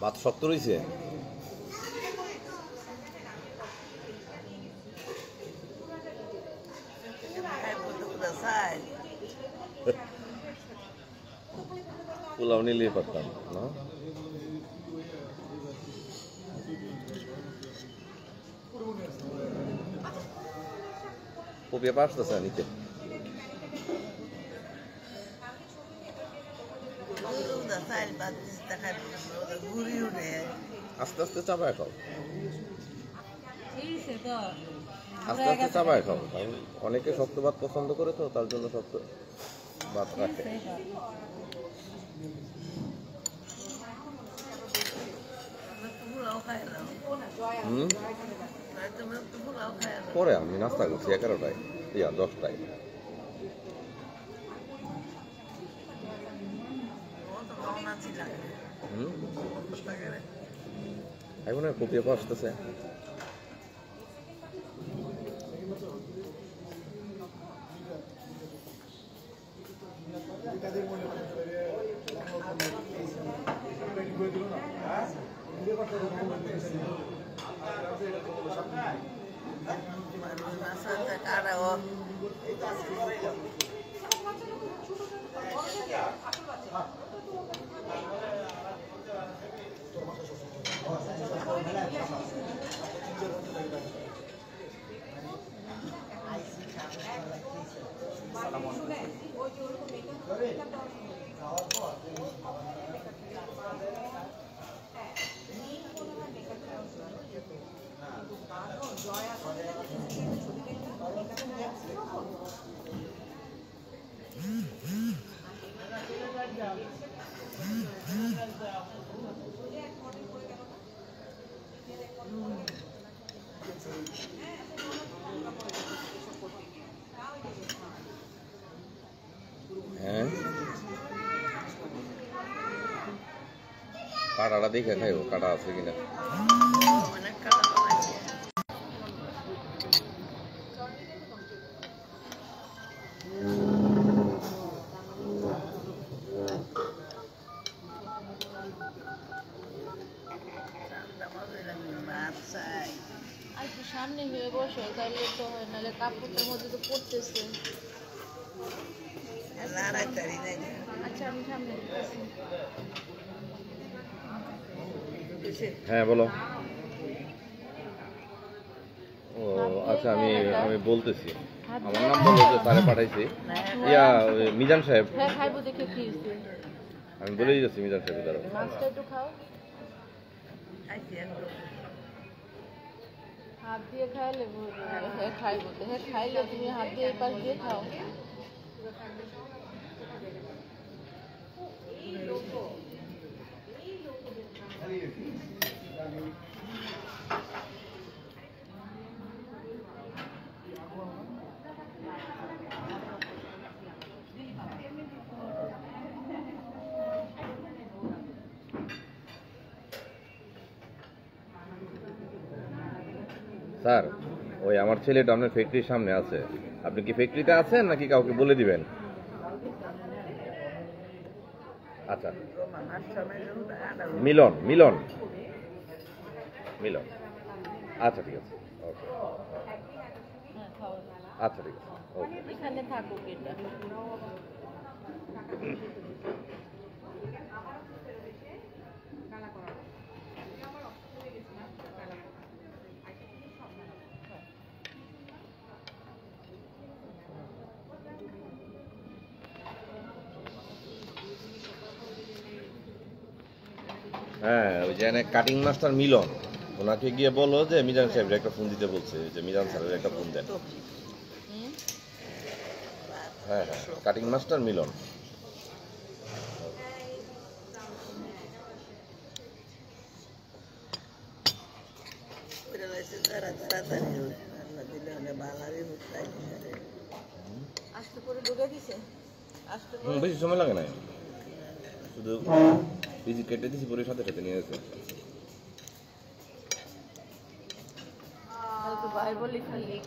ভাত শক্ত রয়েছে। পোলাও নিলেই পারতাম না। কপিয়া পাসতেছে নিচে। আস্তে আস্তে চাপায় খাও, আস্তে আস্তে চাপায় খাও। কারণ অনেকে শক্ত ভাত পছন্দ করে, তো তার জন্য শক্ত ভাত রাখে। পরে আমি নাস্তা করছি 11টায়, 10টায়। এখন কপিয়া আসতেছে। কাটাটা দেখে খাইব, কাটা আছে কিনা। সামনে হয়ে বসো, তাহলে তো হয়, নাহলে কাপড়টার মধ্যে তো পড়তেছে। আচ্ছা আমি সামনে হ্যাঁ বলো। ও আচ্ছা, আমি বলতেছি। আমার নাম বলো, যে তারে পাঠাইছি। ইয়া মিজান সাহেব। হ্যাঁ খাইবো, দেখে কি আমি বলেই যাচ্ছি মিজান সাহেব দ্বারা। মাছটা একটু খাও, হাত দিয়ে খাইলে হ্যাঁ খাইবো। হ্যাঁ খাইলে তুমি হাত দিয়ে এই পাশ দিয়ে খাও। স্যার, ওই আমার ছেলেটা আপনার ফ্যাক্টরির সামনে আছে। আপনি কি ফ্যাক্টরিতে আছেন নাকি কাউকে বলে দিবেন? আচ্ছা, মিলন মিলন মিলন। আচ্ছা ঠিক আছে, ওকে। আচ্ছা ঠিক আছে, ওকে। এখানে থাকুক এটা। হ্যাঁ, ওই যে কাটিং মাস্টার মিলন, ওনাকে গিয়ে বলো যে মিজান সাহেবের একটা ফোন দিতে বলছে, যে মিজান স্যারের একটা ফোন দেন। হ্যাঁ হ্যাঁ, কাটিং মাস্টার মিলন। আস্তে করে ঢুকে দিছে, আস্তে করে বেশি সময় লাগে না, শুধু বিজি কেটে দিছি পরে সাথে সাথে নিয়ে গেছে। বাইবলই খালি